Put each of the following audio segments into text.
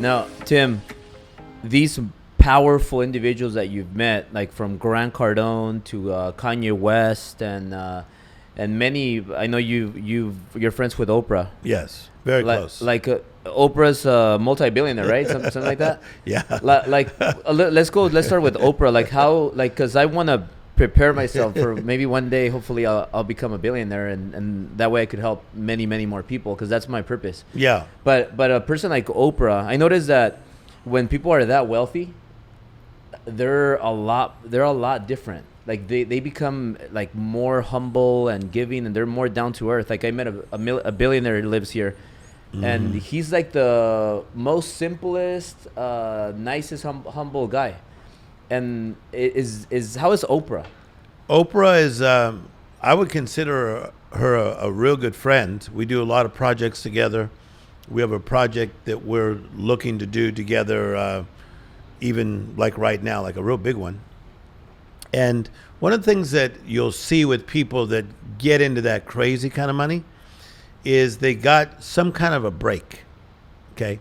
Now, Tim, these powerful individuals that you've met, like from Grant Cardone to Kanye West and many, I know you're friends with Oprah. Yes, very close. Oprah's a multi-billionaire, right? Something like that. Yeah. Let's start with Oprah. Like how, because I want to prepare myself for maybe one day, hopefully I'll become a billionaire, and that way I could help many, many more people, because that's my purpose. Yeah. But a person like Oprah, I noticed that when people are that wealthy, they're a lot different. Like they become like more humble and giving, and they're more down to earth. Like I met a billionaire who lives here, and he's like the most simplest, nicest, humble guy. And how is Oprah? Oprah is, I would consider her a real good friend. We do a lot of projects together. We have a project that we're looking to do together, even like right now, like a real big one. And one of the things that you'll see with people that get into that crazy kind of money is they got some kind of a break, okay?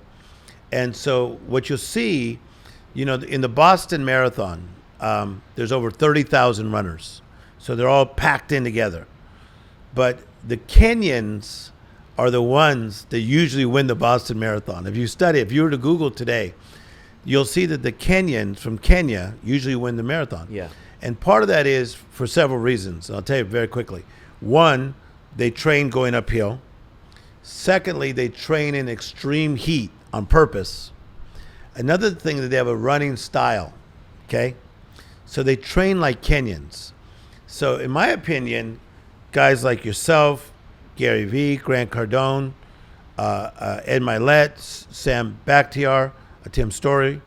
And so what you'll see, in the Boston Marathon, there's over 30,000 runners. So they're all packed in together. But the Kenyans are the ones that usually win the Boston Marathon. If you were to Google today, you'll see that the Kenyans from Kenya usually win the marathon. Yeah. And part of that is for several reasons. I'll tell you very quickly. One, they train going uphill. Secondly, they train in extreme heat on purpose. Another thing that they have a running style, okay? So they train like Kenyans. So in my opinion, guys like yourself, Gary Vee, Grant Cardone, Ed Milet, Sam Bakhtiar, Tim Storey,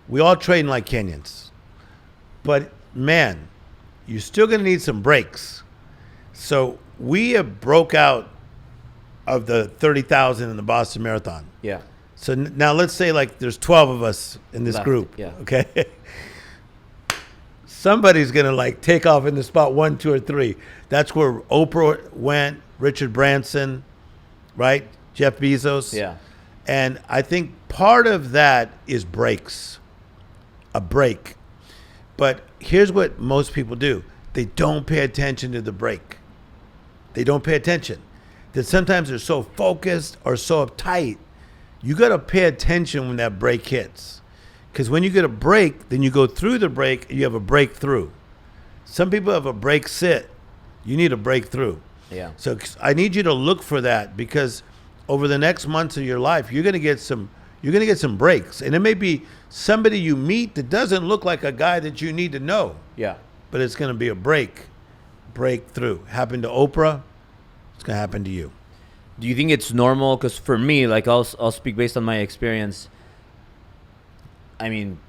we all train like Kenyans. But man, you're still going to need some breaks. So we have broke out of the 30,000 in the Boston Marathon. Yeah. So now let's say like there's 12 of us in this group. Yeah. Okay. Somebody's going to like take off in the spot 1, 2, or 3. That's where Oprah went, Richard Branson, right? Jeff Bezos. Yeah. And I think part of that is breaks, a break. But here's what most people do. They don't pay attention to the break. They don't pay attention. That sometimes they're so focused or so uptight. You got to pay attention when that break hits. Because when you get a break, then you go through the break and you have a breakthrough. Some people have a break sit. You need a breakthrough. Yeah. So I need you to look for that, because over the next months of your life, you're going to get some breaks. And it may be somebody you meet that doesn't look like a guy that you need to know. Yeah. But it's going to be a breakthrough. Happened to Oprah, it's going to happen to you. Do you think it's normal? Because for me, like I'll speak based on my experience. I mean,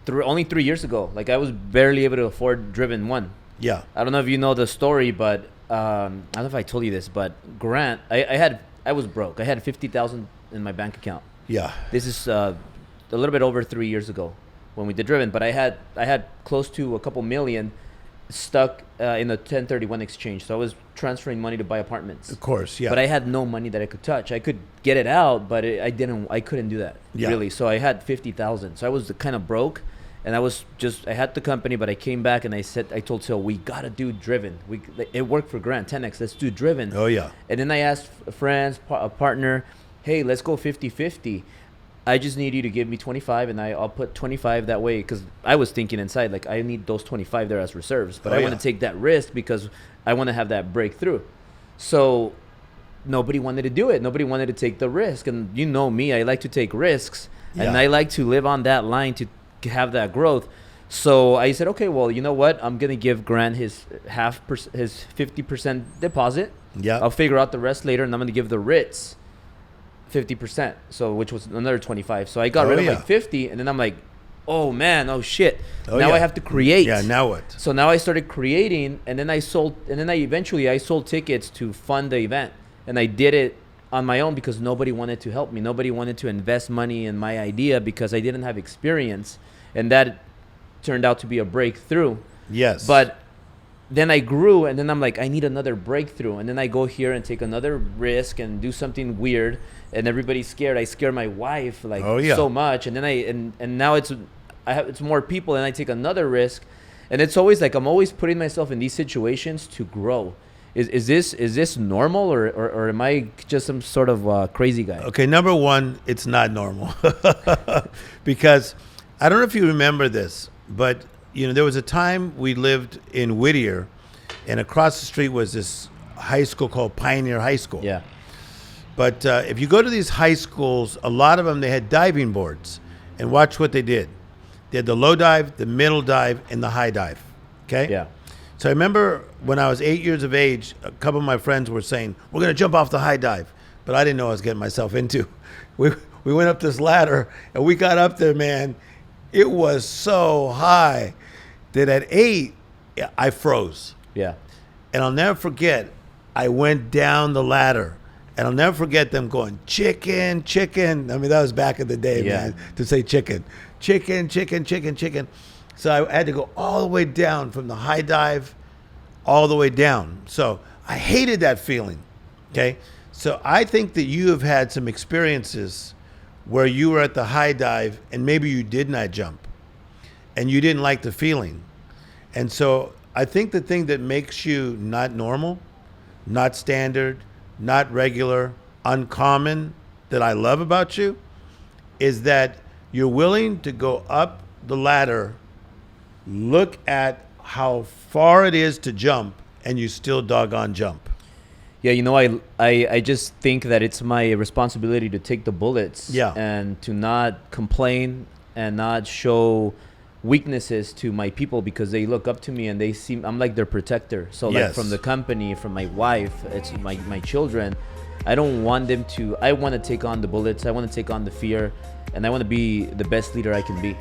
only 3 years ago, like I was barely able to afford Driven 1. Yeah. I don't know if you know the story, but I don't know if I told you this, but Grant, I was broke. I had $50,000 in my bank account. Yeah. This is a little bit over 3 years ago when we did Driven, but I had close to a couple million stuck in a 1031 exchange. So I was transferring money to buy apartments. Of course, yeah. But I had no money that I could touch. I could get it out, but I couldn't do that really. So I had 50,000. So I was kind of broke, and I had the company, but I came back and I told Sil, we gotta do Driven. It worked for Grant 10x. Let's do Driven. Oh yeah. And then I asked friends, a partner, hey, let's go 50-50. I just need you to give me 25, and I'll put 25 that way, because I was thinking inside, like, I need those 25 there as reserves, but I want to take that risk because I want to have that breakthrough. So nobody wanted to do it. Nobody wanted to take the risk. And you know me, I like to take risks, and I like to live on that line to have that growth. So I said, okay, well, you know what? I'm going to give Grant his 50% deposit. Yeah. I'll figure out the rest later, and I'm going to give the Ritz 50%, so which was another 25. So I got rid of like 50, and then I'm like, oh man, oh shit. Now I have to create. Yeah, now what? So now I started creating, and then I sold tickets to fund the event, and I did it on my own because nobody wanted to help me. Nobody wanted to invest money in my idea because I didn't have experience, and that turned out to be a breakthrough. Yes. But then I grew, and then I'm like, I need another breakthrough. And then I go here and take another risk and do something weird, and everybody's scared. I scare my wife like so much, and then and now it's more people, and I take another risk, and it's always like I'm always putting myself in these situations to grow. Is this normal, or am I just some sort of crazy guy? Okay, number one, it's not normal because I don't know if you remember this, but there was a time we lived in Whittier, and across the street was this high school called Pioneer High School. Yeah. But if you go to these high schools, a lot of them, they had diving boards. And watch what they did. They had the low dive, the middle dive, and the high dive. Okay? Yeah. So I remember when I was 8 years of age, a couple of my friends were saying, we're going to jump off the high dive. But I didn't know what I was getting myself into. We went up this ladder, and we got up there, man. It was so high that at 8, I froze. Yeah. And I'll never forget, I went down the ladder. And I'll never forget them going, chicken, chicken. I mean, that was back in the day, man, to say chicken. Chicken, chicken, chicken, chicken. So I had to go all the way down from the high dive all the way down. So I hated that feeling, okay? So I think that you have had some experiences where you were at the high dive and maybe you did not jump and you didn't like the feeling. And so I think the thing that makes you not normal, not standard, not regular, uncommon, that I love about you is that you're willing to go up the ladder, look at how far it is to jump, and you still doggone jump. Yeah, I just think that it's my responsibility to take the bullets and to not complain and not show weaknesses to my people because they look up to me and I'm like their protector. So like from the company, from my wife, it's my children. I don't want them to. I want to take on the bullets. I want to take on the fear, and I want to be the best leader I can be.